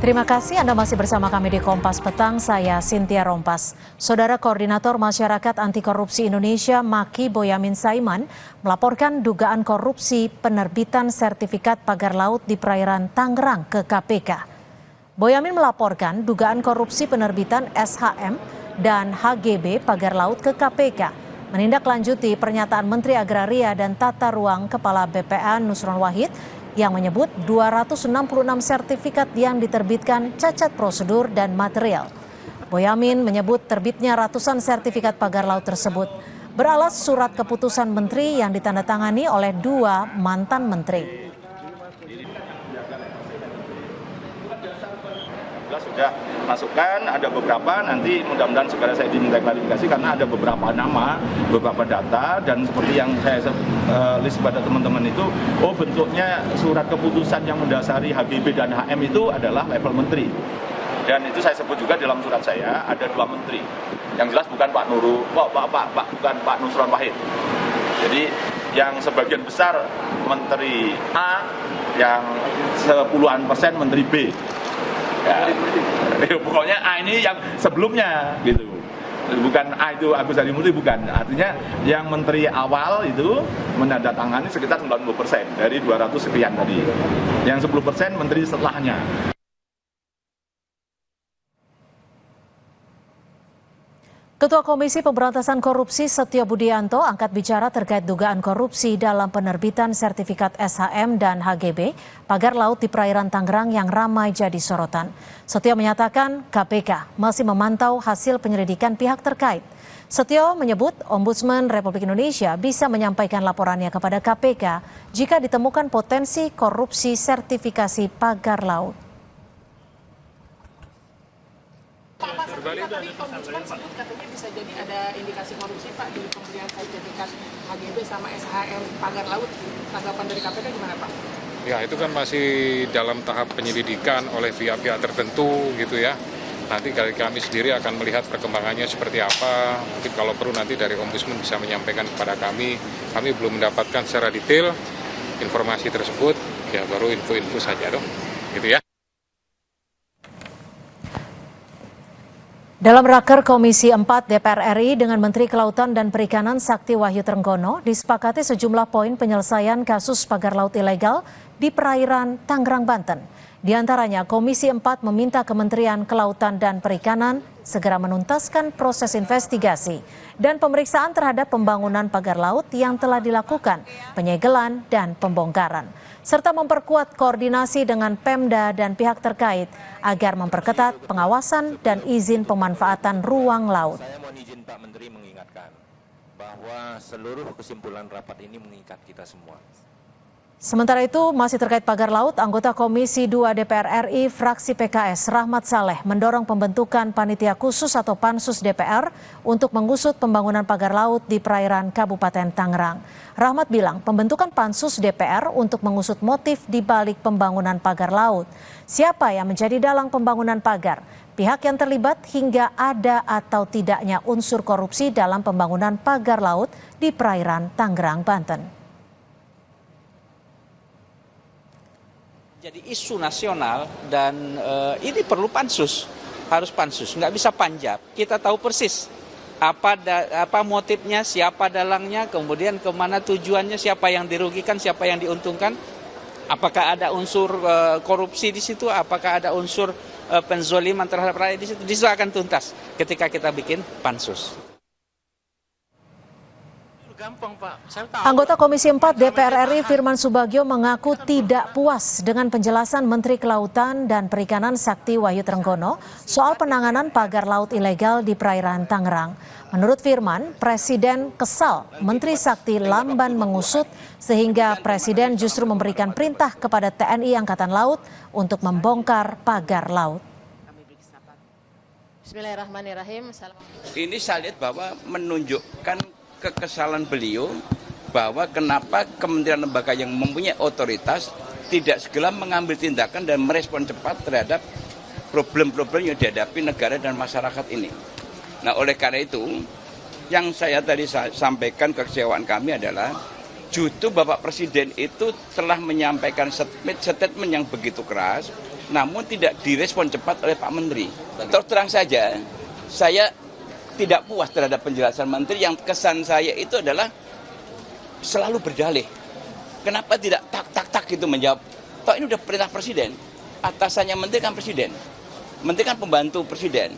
Terima kasih Anda masih bersama kami di Kompas Petang, saya Cynthia Rompas. Saudara Koordinator Masyarakat Anti Korupsi Indonesia Maki Boyamin Saiman melaporkan dugaan korupsi penerbitan sertifikat pagar laut di perairan Tangerang ke KPK. Boyamin melaporkan dugaan korupsi penerbitan SHM dan HGB pagar laut ke KPK, menindaklanjuti pernyataan Menteri Agraria dan Tata Ruang Kepala BPA Nusron Wahid yang menyebut 266 sertifikat yang diterbitkan cacat prosedur dan material. Boyamin menyebut terbitnya ratusan sertifikat pagar laut tersebut beralas surat keputusan menteri yang ditandatangani oleh dua mantan menteri. Sudah masukkan, ada beberapa, nanti mudah-mudahan segera saya diminta klarifikasi karena ada beberapa nama, beberapa data, dan seperti yang saya list pada teman-teman itu, bentuknya surat keputusan yang mendasari HGB dan HM itu adalah level menteri. Dan itu saya sebut juga dalam surat saya, ada dua menteri. Yang jelas bukan Pak bukan Pak Nusron Wahid. Jadi yang sebagian besar menteri A, yang 10% menteri B. Ya, pokoknya A ini yang sebelumnya gitu, bukan A itu Agus Harimurti, bukan. Artinya yang menteri awal itu menandatangani sekitar 90% dari 200 sekian tadi, yang 10% menteri setelahnya. Ketua Komisi Pemberantasan Korupsi Setio Budianto angkat bicara terkait dugaan korupsi dalam penerbitan sertifikat SHM dan HGB pagar laut di perairan Tangerang yang ramai jadi sorotan. Setio menyatakan KPK masih memantau hasil penyelidikan pihak terkait. Setio menyebut Ombudsman Republik Indonesia bisa menyampaikan laporannya kepada KPK jika ditemukan potensi korupsi sertifikasi pagar laut. Tadi Ombudsman sebut katanya bisa jadi ada indikasi korupsi Pak di pemberian sertifikat HGB sama SHM pagar laut. Tanggapan dari KPK gimana Pak? Ya itu kan masih dalam tahap penyelidikan oleh pihak-pihak tertentu gitu ya. Nanti kami sendiri akan melihat perkembangannya seperti apa. Mungkin kalau perlu nanti dari Ombudsman bisa menyampaikan kepada kami. Kami belum mendapatkan secara detail informasi tersebut. Ya baru info-info saja dong. Gitu ya. Dalam raker Komisi 4 DPR RI dengan Menteri Kelautan dan Perikanan Sakti Wahyu Trenggono disepakati sejumlah poin penyelesaian kasus pagar laut ilegal di perairan Tangerang, Banten. Di antaranya Komisi 4 meminta Kementerian Kelautan dan Perikanan segera menuntaskan proses investigasi dan pemeriksaan terhadap pembangunan pagar laut yang telah dilakukan, penyegelan dan pembongkaran, serta memperkuat koordinasi dengan Pemda dan pihak terkait agar memperketat pengawasan dan izin pemanfaatan ruang laut. Saya mohon izin Pak Menteri mengingatkan bahwa seluruh kesimpulan rapat ini mengikat kita semua. Sementara itu, masih terkait pagar laut, anggota Komisi 2 DPR RI fraksi PKS Rahmat Saleh mendorong pembentukan panitia khusus atau pansus DPR untuk mengusut pembangunan pagar laut di perairan Kabupaten Tangerang. Rahmat bilang pembentukan pansus DPR untuk mengusut motif di balik pembangunan pagar laut. Siapa yang menjadi dalang pembangunan pagar? Pihak yang terlibat hingga ada atau tidaknya unsur korupsi dalam pembangunan pagar laut di perairan Tangerang, Banten. Jadi isu nasional dan ini perlu pansus, harus pansus, nggak bisa panjat. Kita tahu persis apa motifnya, siapa dalangnya, kemudian kemana tujuannya, siapa yang dirugikan, siapa yang diuntungkan, apakah ada unsur korupsi di situ, apakah ada unsur penzoliman terhadap rakyat di situ. Di situ akan tuntas ketika kita bikin pansus. Anggota Komisi 4 DPR RI Firman Subagio mengaku tidak puas dengan penjelasan Menteri Kelautan dan Perikanan Sakti Wahyu Trenggono soal penanganan pagar laut ilegal di perairan Tangerang. Menurut Firman, Presiden kesal Menteri Sakti lamban mengusut sehingga Presiden justru memberikan perintah kepada TNI Angkatan Laut untuk membongkar pagar laut. Bismillahirrahmanirrahim. Ini saya lihat bahwa menunjukkan kekesalan beliau bahwa kenapa kementerian lembaga yang mempunyai otoritas tidak segera mengambil tindakan dan merespon cepat terhadap problem-problem yang dihadapi negara dan masyarakat ini. Nah, oleh karena itu, yang saya tadi sampaikan kekecewaan kami adalah justru Bapak Presiden itu telah menyampaikan statement yang begitu keras, namun tidak direspon cepat oleh Pak Menteri. Terus terang saja, saya tidak puas terhadap penjelasan Menteri. Yang kesan saya itu adalah selalu berdalih. Kenapa tidak tak gitu menjawab? Toh ini udah perintah Presiden. Atasannya Menteri kan Presiden. Menteri kan pembantu Presiden.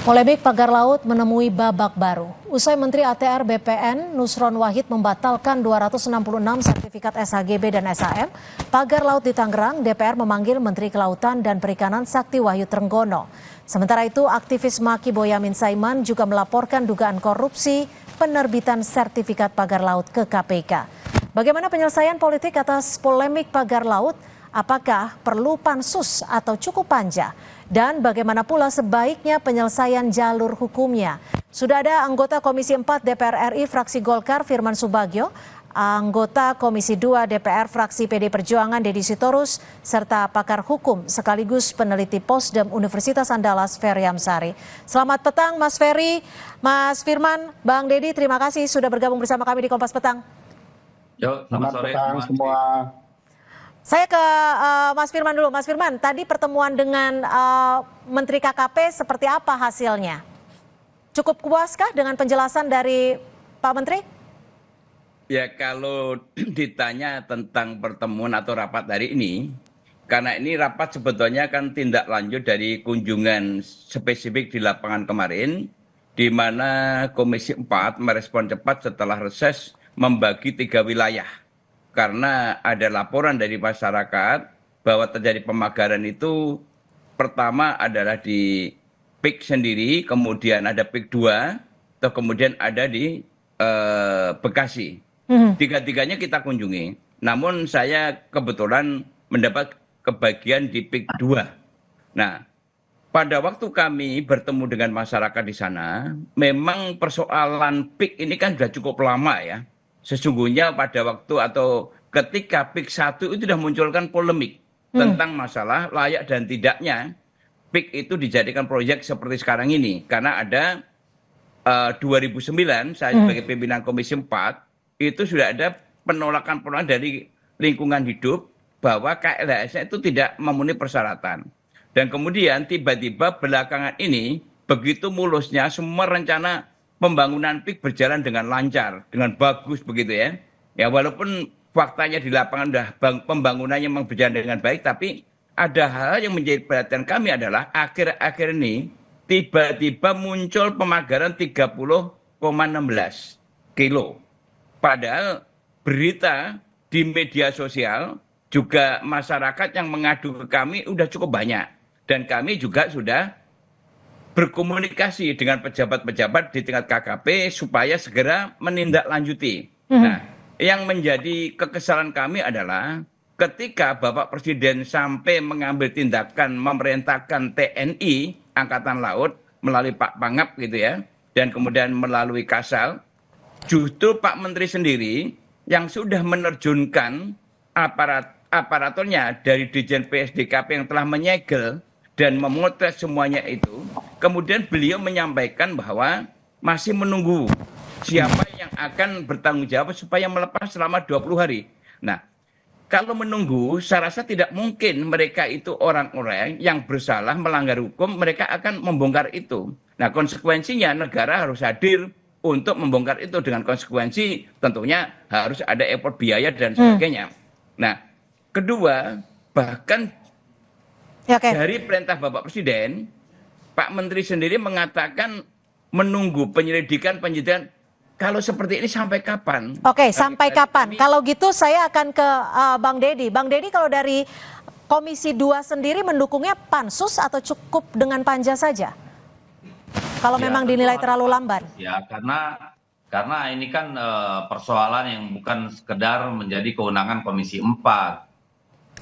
Polemik pagar laut menemui babak baru. Usai Menteri ATR BPN Nusron Wahid membatalkan 266 sertifikat SHGB dan SHM, pagar laut di Tangerang, DPR memanggil Menteri Kelautan dan Perikanan Sakti Wahyu Trenggono. Sementara itu, aktivis Maki Boyamin Saiman juga melaporkan dugaan korupsi penerbitan sertifikat pagar laut ke KPK. Bagaimana penyelesaian politik atas polemik pagar laut? Apakah perlu pansus atau cukup panja? Dan bagaimana pula sebaiknya penyelesaian jalur hukumnya? Sudah ada anggota Komisi 4 DPR RI fraksi Golkar Firman Subagio, anggota Komisi 2 DPR fraksi PD Perjuangan Deddy Sitorus, serta pakar hukum sekaligus peneliti Posdem Universitas Andalas Ferry Amsari. Selamat petang Mas Ferry, Mas Firman, Bang Deddy, terima kasih sudah bergabung bersama kami di Kompas Petang. Yo, selamat sore semua. Saya ke Mas Firman dulu. Mas Firman, tadi pertemuan dengan Menteri KKP seperti apa hasilnya? Cukup puaskah dengan penjelasan dari Pak Menteri? Ya, kalau ditanya tentang pertemuan atau rapat hari ini, karena ini rapat sebetulnya kan tindak lanjut dari kunjungan spesifik di lapangan kemarin, di mana Komisi 4 merespon cepat setelah reses membagi 3 wilayah. Karena ada laporan dari masyarakat bahwa terjadi pemagaran itu pertama adalah di PIK sendiri, kemudian ada PIK 2, atau kemudian ada di Bekasi. Tiga-tiganya kita kunjungi. Namun saya kebetulan mendapat kebagian di PIK 2. Nah, pada waktu kami bertemu dengan masyarakat di sana, memang persoalan PIK ini kan sudah cukup lama ya. Sesungguhnya pada waktu atau ketika PIK 1 itu sudah munculkan polemik tentang masalah layak dan tidaknya PIK itu dijadikan proyek seperti sekarang ini. Karena ada 2009 saya sebagai pimpinan Komisi 4 itu sudah ada penolakan dari lingkungan hidup bahwa KLHS itu tidak memenuhi persyaratan. Dan kemudian tiba-tiba belakangan ini begitu mulusnya semua rencana pembangunan PIK berjalan dengan lancar, dengan bagus begitu ya. Ya walaupun faktanya di lapangan sudah pembangunannya memang berjalan dengan baik, tapi ada hal yang menjadi perhatian kami adalah akhir-akhir ini tiba-tiba muncul pemagaran 30,16 kilo. Padahal berita di media sosial juga masyarakat yang mengadu ke kami sudah cukup banyak. Dan kami juga sudah berkomunikasi dengan pejabat-pejabat di tingkat KKP supaya segera menindaklanjuti. Nah, yang menjadi kekesalan kami adalah ketika Bapak Presiden sampai mengambil tindakan memerintahkan TNI Angkatan Laut melalui Pak Pangap gitu ya, dan kemudian melalui Kasal, justru Pak Menteri sendiri yang sudah menerjunkan aparaturnya dari Dirjen PSDKP yang telah menyegel dan memotret semuanya itu, kemudian beliau menyampaikan bahwa masih menunggu siapa yang akan bertanggung jawab supaya melepas selama 20 hari. Nah, kalau menunggu, saya rasa tidak mungkin mereka itu orang-orang yang bersalah melanggar hukum, mereka akan membongkar itu. Nah, konsekuensinya negara harus hadir untuk membongkar itu dengan konsekuensi tentunya harus ada effort biaya dan sebagainya. Nah, kedua, bahkan dari perintah Bapak Presiden, Pak Menteri sendiri mengatakan menunggu penyidikan. Kalau seperti ini sampai kapan? Oke, sampai kapan? Kalau gitu saya akan ke Bang Deddy. Bang Deddy, kalau dari Komisi 2 sendiri mendukungnya pansus atau cukup dengan panja saja? Kalau memang dinilai terlalu lamban. Ya, karena ini kan persoalan yang bukan sekedar menjadi kewenangan Komisi 4.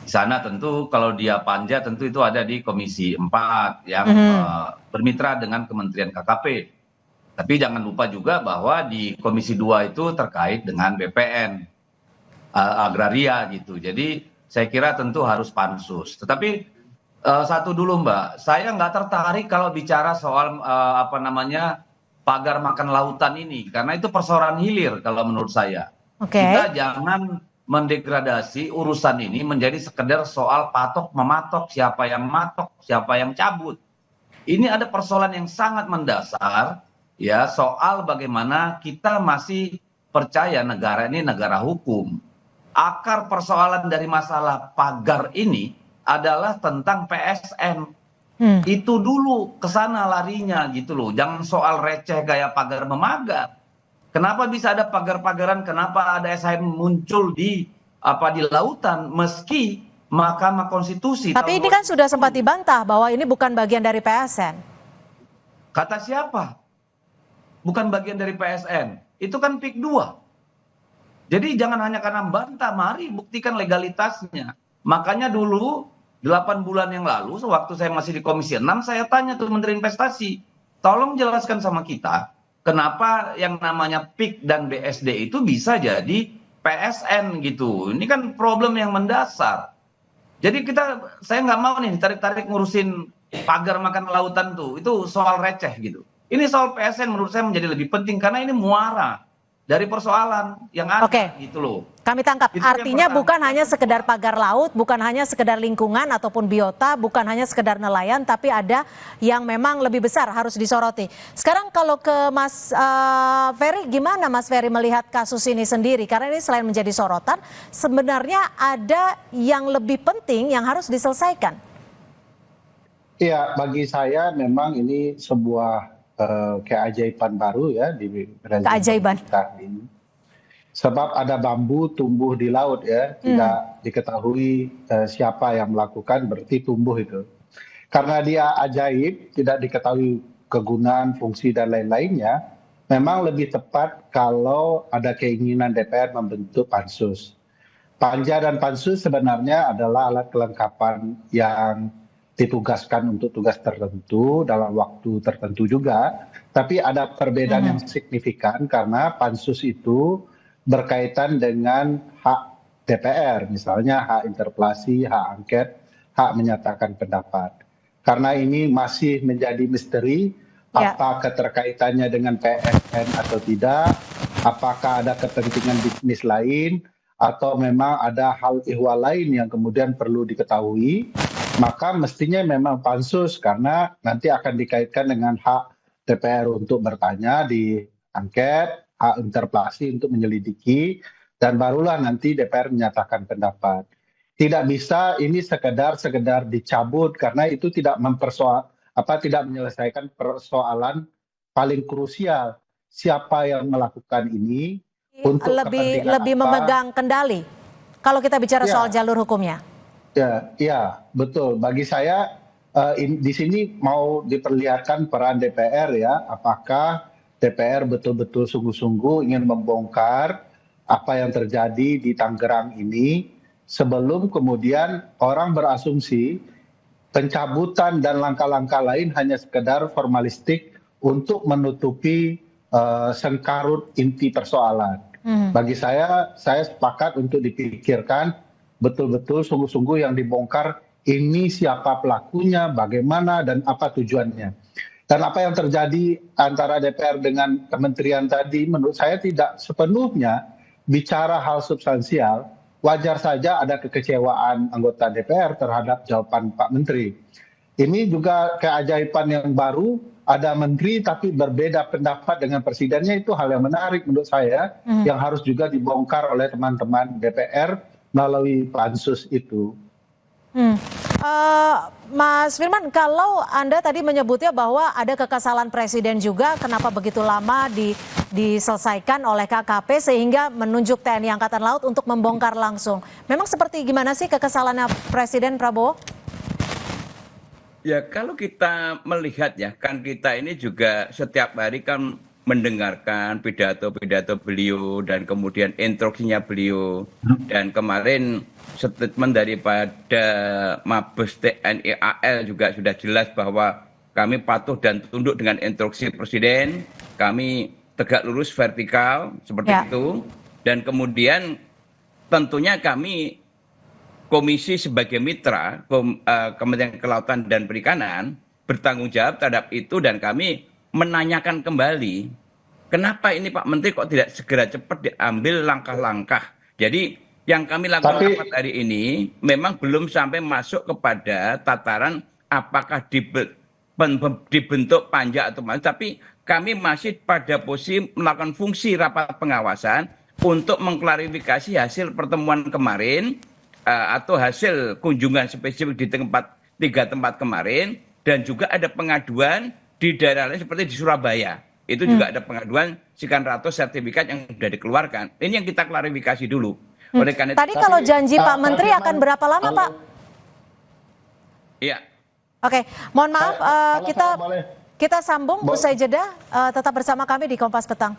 Di sana tentu kalau dia panja tentu itu ada di Komisi 4 yang bermitra dengan Kementerian KKP. Tapi jangan lupa juga bahwa di Komisi 2 itu terkait dengan BPN agraria gitu. Jadi saya kira tentu harus pansus. Tetapi satu dulu Mbak, saya nggak tertarik kalau bicara soal pagar makan lautan ini, karena itu persoalan hilir kalau menurut saya. Kita jangan mendegradasi urusan ini menjadi sekedar soal patok mematok, siapa yang matok, siapa yang cabut. Ini ada persoalan yang sangat mendasar ya, soal bagaimana kita masih percaya negara ini negara hukum. Akar persoalan dari masalah pagar ini adalah tentang PSN. Itu dulu kesana larinya gitu loh. Jangan soal receh gaya pagar memagar. Kenapa bisa ada pagar-pagaran? Kenapa ada SHM muncul di lautan meski Mahkamah Konstitusi? Tapi ini kan sudah sempat dibantah bahwa ini bukan bagian dari PSN. Kata siapa? Bukan bagian dari PSN. Itu kan PIK 2. Jadi jangan hanya karena bantah, mari buktikan legalitasnya. Makanya dulu 8 bulan yang lalu, sewaktu saya masih di Komisi 6, saya tanya tuh Menteri Investasi, tolong jelaskan sama kita, kenapa yang namanya PIK dan BSD itu bisa jadi PSN gitu. Ini kan problem yang mendasar. Jadi saya nggak mau nih tarik-tarik ngurusin pagar makan lautan tuh, itu soal receh gitu. Ini soal PSN menurut saya menjadi lebih penting karena ini muara dari persoalan yang ada gitu loh. Kami tangkap, Itu artinya yang bukan hanya sekedar pagar laut, bukan hanya sekedar lingkungan ataupun biota, bukan hanya sekedar nelayan, tapi ada yang memang lebih besar harus disoroti. Sekarang kalau ke Mas Ferry, gimana Mas Ferry melihat kasus ini sendiri? Karena ini selain menjadi sorotan, sebenarnya ada yang lebih penting yang harus diselesaikan. Iya, bagi saya memang ini sebuah keajaiban baru ya di rezim kita ini. Sebab ada bambu tumbuh di laut ya, tidak diketahui siapa yang melakukan, berarti tumbuh itu. Karena dia ajaib, tidak diketahui kegunaan, fungsi dan lain-lainnya, memang lebih tepat kalau ada keinginan DPR membentuk pansus. Panja dan pansus sebenarnya adalah alat kelengkapan yang ditugaskan untuk tugas tertentu dalam waktu tertentu juga, tapi ada perbedaan yang signifikan karena pansus itu berkaitan dengan hak DPR, misalnya hak interpelasi, hak angket, hak menyatakan pendapat. Karena ini masih menjadi misteri, apa keterkaitannya dengan PSN atau tidak, apakah ada kepentingan bisnis lain, atau memang ada hal ihwal lain yang kemudian perlu diketahui, maka mestinya memang pansus karena nanti akan dikaitkan dengan hak DPR untuk bertanya di angket, hak interpelasi untuk menyelidiki, dan barulah nanti DPR menyatakan pendapat. Tidak bisa ini sekedar dicabut karena itu tidak menyelesaikan persoalan paling krusial. Siapa yang melakukan ini untuk lebih memegang kendali kalau kita bicara soal jalur hukumnya. Ya, betul. Bagi saya di sini mau diperlihatkan peran DPR ya, apakah DPR betul-betul sungguh-sungguh ingin membongkar apa yang terjadi di Tangerang ini sebelum kemudian orang berasumsi pencabutan dan langkah-langkah lain hanya sekedar formalistik untuk menutupi sengkarut inti persoalan. Bagi saya sepakat untuk dipikirkan betul-betul sungguh-sungguh yang dibongkar ini siapa pelakunya, bagaimana, dan apa tujuannya. Dan apa yang terjadi antara DPR dengan kementerian tadi menurut saya tidak sepenuhnya bicara hal substansial. Wajar saja ada kekecewaan anggota DPR terhadap jawaban Pak Menteri. Ini juga keajaiban yang baru, ada menteri tapi berbeda pendapat dengan presidennya, itu hal yang menarik menurut saya yang harus juga dibongkar oleh teman-teman DPR melalui pansus itu. Mas Firman, kalau Anda tadi menyebutnya bahwa ada kekesalan Presiden juga, kenapa begitu lama diselesaikan oleh KKP sehingga menunjuk TNI Angkatan Laut untuk membongkar langsung. Memang seperti gimana sih kekesalannya Presiden Prabowo? Ya kalau kita melihat ya, kan kita ini juga setiap hari kan mendengarkan pidato-pidato beliau dan kemudian instruksinya beliau, dan kemarin statement daripada Mabes TNI AL juga sudah jelas bahwa kami patuh dan tunduk dengan instruksi Presiden, kami tegak lurus vertikal seperti itu, dan kemudian tentunya kami komisi sebagai mitra Kementerian Kelautan dan Perikanan bertanggung jawab terhadap itu, dan kami menanyakan kembali kenapa ini Pak Menteri kok tidak segera cepat diambil langkah-langkah. Jadi Yang kami lakukan rapat hari ini memang belum sampai masuk kepada tataran apakah dibentuk panja atau mana, tapi kami masih pada posisi melakukan fungsi rapat pengawasan untuk mengklarifikasi hasil pertemuan kemarin atau hasil kunjungan spesifik di tiga tempat kemarin, dan juga ada pengaduan di daerah lain seperti di Surabaya. Itu juga ada pengaduan sekian ratus sertifikat yang sudah dikeluarkan. Ini yang kita klarifikasi dulu. Oleh karena tadi kalau janji Pak Menteri akan berapa lama, Pak? Iya. Oke, mohon maaf, kita sambung usai jeda. Tetap bersama kami di Kompas Petang.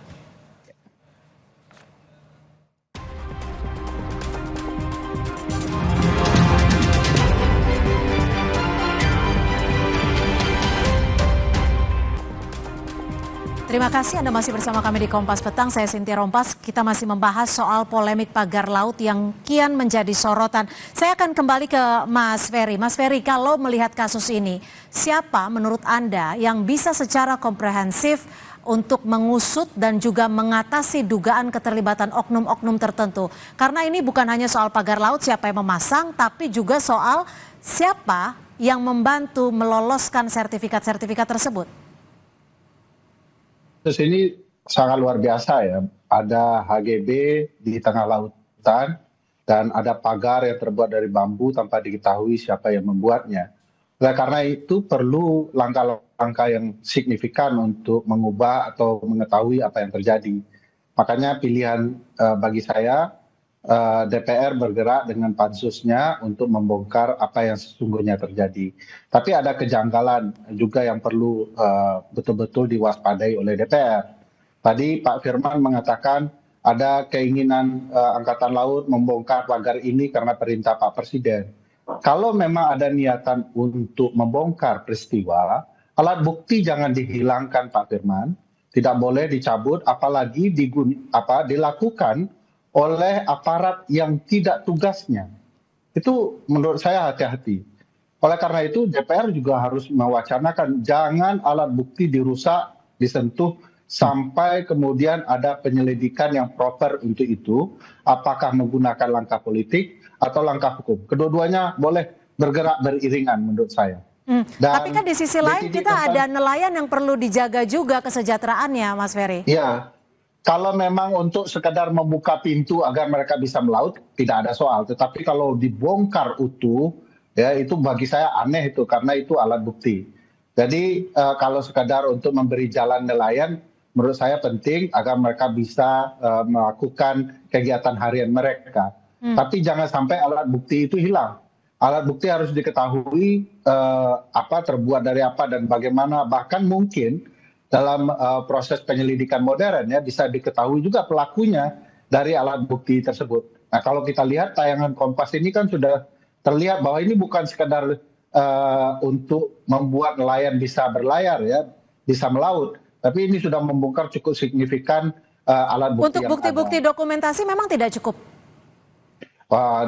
Terima kasih Anda masih bersama kami di Kompas Petang. Saya Sintia Rompas. Kita masih membahas soal polemik pagar laut yang kian menjadi sorotan. Saya akan kembali ke Mas Ferry. Mas Ferry, kalau melihat kasus ini, siapa menurut Anda yang bisa secara komprehensif untuk mengusut dan juga mengatasi dugaan keterlibatan oknum-oknum tertentu? Karena ini bukan hanya soal pagar laut siapa yang memasang, tapi juga soal siapa yang membantu meloloskan sertifikat-sertifikat tersebut. Terus ini sangat luar biasa ya, ada HGB di tengah lautan dan ada pagar yang terbuat dari bambu tanpa diketahui siapa yang membuatnya. Nah, karena itu perlu langkah-langkah yang signifikan untuk mengubah atau mengetahui apa yang terjadi. Makanya pilihan bagi saya DPR bergerak dengan pansusnya untuk membongkar apa yang sesungguhnya terjadi. Tapi ada kejanggalan juga yang perlu betul-betul diwaspadai oleh DPR. Tadi Pak Firman mengatakan ada keinginan Angkatan Laut membongkar pagar ini karena perintah Pak Presiden. Kalau memang ada niatan untuk membongkar peristiwa, alat bukti jangan dihilangkan Pak Firman, tidak boleh dicabut, apalagi dilakukan oleh aparat yang tidak tugasnya. Itu menurut saya hati-hati. Oleh karena itu DPR juga harus mewacanakan jangan alat bukti dirusak, disentuh sampai kemudian ada penyelidikan yang proper untuk itu, apakah menggunakan langkah politik atau langkah hukum. Kedua-duanya boleh bergerak beriringan menurut saya. Tapi kan di sisi lain kita ada nelayan yang perlu dijaga juga kesejahteraannya, Mas Ferry. Iya. Kalau memang untuk sekedar membuka pintu agar mereka bisa melaut, tidak ada soal. Tetapi kalau dibongkar utuh, ya itu bagi saya aneh itu, karena itu alat bukti. Jadi kalau sekadar untuk memberi jalan nelayan, menurut saya penting agar mereka bisa melakukan kegiatan harian mereka. Tapi jangan sampai alat bukti itu hilang. Alat bukti harus diketahui terbuat dari apa dan bagaimana, bahkan mungkin dalam proses penyelidikan modern ya bisa diketahui juga pelakunya dari alat bukti tersebut. Nah, kalau kita lihat tayangan Kompas ini kan sudah terlihat bahwa ini bukan sekedar untuk membuat nelayan bisa berlayar ya, bisa melaut, tapi ini sudah membongkar cukup signifikan alat bukti. Untuk bukti-bukti dokumentasi memang tidak cukup.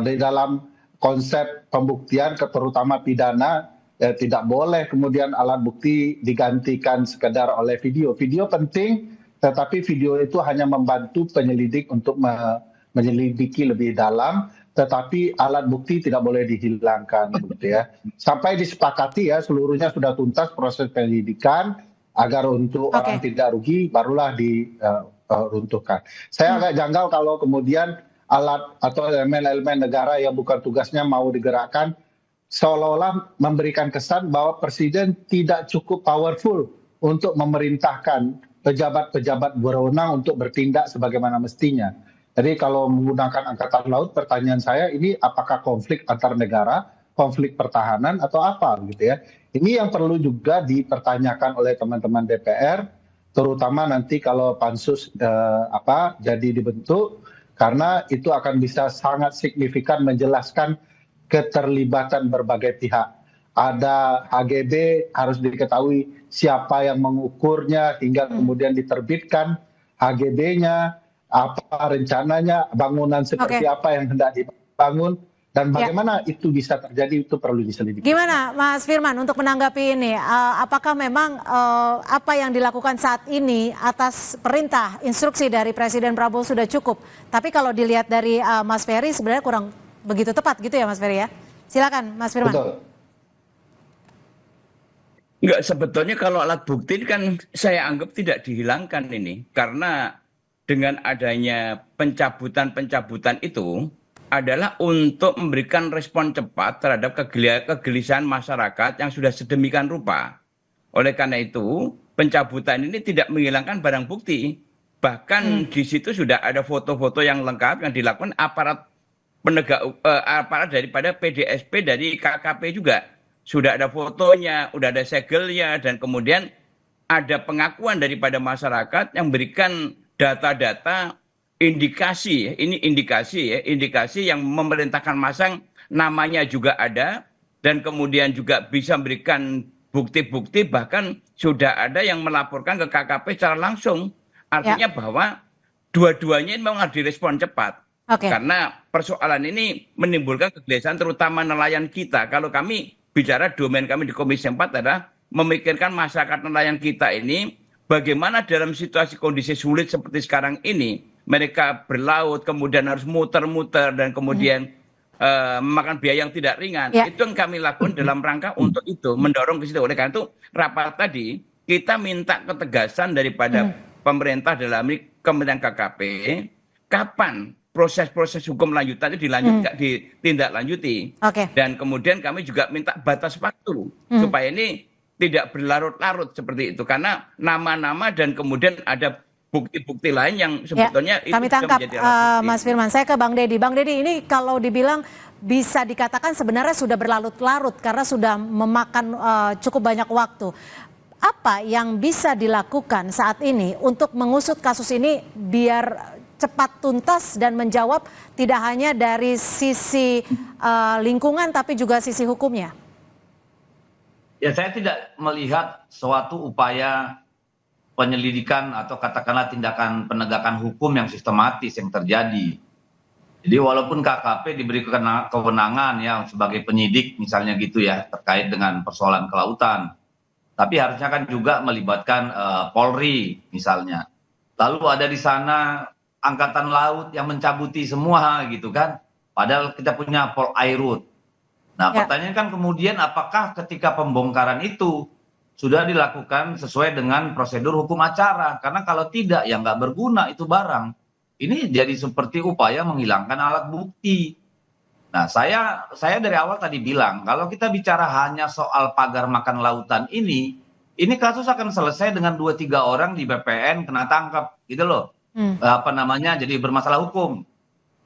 Di dalam konsep pembuktian terutama pidana, tidak boleh kemudian alat bukti digantikan sekedar oleh video. Video penting, tetapi video itu hanya membantu penyelidik untuk menyelidiki lebih dalam, tetapi alat bukti tidak boleh dihilangkan, gitu ya. Sampai disepakati ya seluruhnya sudah tuntas proses penyelidikan agar untuk orang tidak rugi, barulah diruntuhkan. Saya agak janggal kalau kemudian alat atau elemen-elemen negara yang bukan tugasnya mau digerakkan, seolah-olah memberikan kesan bahwa Presiden tidak cukup powerful untuk memerintahkan pejabat-pejabat berwenang untuk bertindak sebagaimana mestinya. Jadi kalau menggunakan Angkatan Laut, pertanyaan saya ini apakah konflik antar negara, konflik pertahanan atau apa gitu ya. Ini yang perlu juga dipertanyakan oleh teman-teman DPR, terutama nanti kalau pansus jadi dibentuk, karena itu akan bisa sangat signifikan menjelaskan keterlibatan berbagai pihak. Ada HGB, harus diketahui siapa yang mengukurnya hingga kemudian diterbitkan HGB-nya, apa rencananya, bangunan seperti apa yang hendak dibangun, Dan bagaimana itu bisa terjadi itu perlu diselidiki. Gimana Mas Firman untuk menanggapi ini? Apakah memang apa yang dilakukan saat ini atas perintah instruksi dari Presiden Prabowo sudah cukup? Tapi kalau dilihat dari Mas Ferry sebenarnya kurang begitu tepat gitu ya Mas Ferry ya? Silakan Mas Firman. Betul. Enggak, sebetulnya kalau alat bukti kan saya anggap tidak dihilangkan ini. Karena dengan adanya pencabutan itu adalah untuk memberikan respon cepat terhadap kegelisahan masyarakat yang sudah sedemikian rupa. Oleh karena itu, pencabutan ini tidak menghilangkan barang bukti. Bahkan di situ sudah ada foto-foto yang lengkap yang dilakukan aparat aparat daripada PDSP dari KKP juga. Sudah ada fotonya, sudah ada segelnya, dan kemudian ada pengakuan daripada masyarakat yang berikan data-data indikasi yang memerintahkan masang, namanya juga ada, dan kemudian juga bisa memberikan bukti-bukti, bahkan sudah ada yang melaporkan ke KKP secara langsung. Artinya bahwa dua-duanya memang harus direspon cepat. Karena persoalan ini menimbulkan kegelisahan terutama nelayan kita. Kalau kami bicara domain kami di Komisi 4 adalah memikirkan masyarakat nelayan kita ini, bagaimana dalam situasi kondisi sulit seperti sekarang ini, mereka berlaut, kemudian harus muter-muter, dan kemudian memakan biaya yang tidak ringan. Itu yang kami lakukan dalam rangka untuk itu, mendorong ke situ. Oleh karena itu, rapat tadi, kita minta ketegasan daripada pemerintah dalam Kementerian KKP, kapan proses-proses hukum lanjutannya ditindaklanjuti. Dan kemudian kami juga minta batas waktu, supaya ini tidak berlarut-larut seperti itu. Karena nama-nama dan kemudian ada bukti-bukti lain yang sebetulnya itu kami tangkap Mas Firman. Saya ke Bang Deddy. Bang Deddy, ini kalau dibilang bisa dikatakan sebenarnya sudah berlarut-larut karena sudah memakan cukup banyak waktu. Apa yang bisa dilakukan saat ini untuk mengusut kasus ini biar cepat tuntas dan menjawab tidak hanya dari sisi lingkungan tapi juga sisi hukumnya? Ya, saya tidak melihat suatu upaya penyelidikan atau katakanlah tindakan penegakan hukum yang sistematis yang terjadi. Jadi walaupun KKP diberi kewenangan ya sebagai penyidik misalnya gitu ya terkait dengan persoalan kelautan, tapi harusnya kan juga melibatkan Polri misalnya. Lalu ada di sana Angkatan Laut yang mencabuti semua gitu kan, padahal kita punya Polairut. Nah pertanyaan kan kemudian apakah ketika pembongkaran itu sudah dilakukan sesuai dengan prosedur hukum acara? Karena kalau tidak ya nggak berguna itu barang. Ini jadi seperti upaya menghilangkan alat bukti. Nah saya dari awal tadi bilang kalau kita bicara hanya soal pagar makan lautan ini kasus akan selesai dengan 2-3 orang di BPN kena tangkap gitu loh. Jadi bermasalah hukum.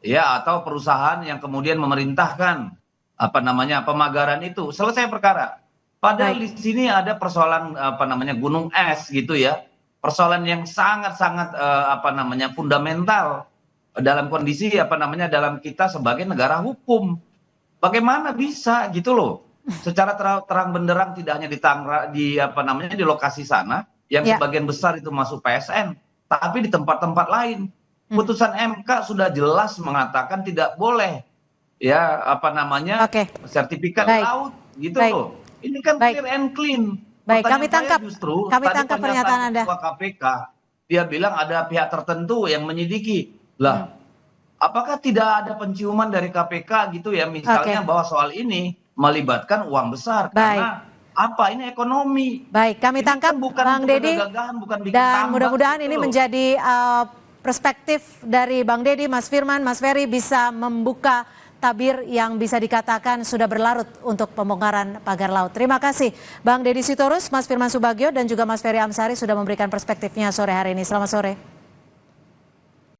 Ya, atau perusahaan yang kemudian memerintahkan pemagaran itu selesai perkara. Padahal di sini ada persoalan gunung es gitu ya, persoalan yang sangat-sangat fundamental dalam kondisi dalam kita sebagai negara hukum. Bagaimana bisa gitu loh, secara terang benderang tidak hanya di lokasi sana yang sebagian besar itu masuk PSN, tapi di tempat-tempat lain. Putusan MK sudah jelas mengatakan tidak boleh sertifikat laut gitu loh. Ini kan clear and clean. Baik, kami tangkap pernyataan Anda. KPK, dia bilang ada pihak tertentu yang menyidiki. Lah, apakah tidak ada penciuman dari KPK gitu ya, misalnya bahwa soal ini melibatkan uang besar karena ini ekonomi. Baik, kami tangkap Bang Deddy, dan mudah-mudahan ini menjadi perspektif dari Bang Deddy, Mas Firman, Mas Ferry bisa membuka tabir yang bisa dikatakan sudah berlarut untuk pembongkaran pagar laut. Terima kasih Bang Deddy Sitorus, Mas Firman Subagio, dan juga Mas Ferry Amsari sudah memberikan perspektifnya sore hari ini. Selamat sore.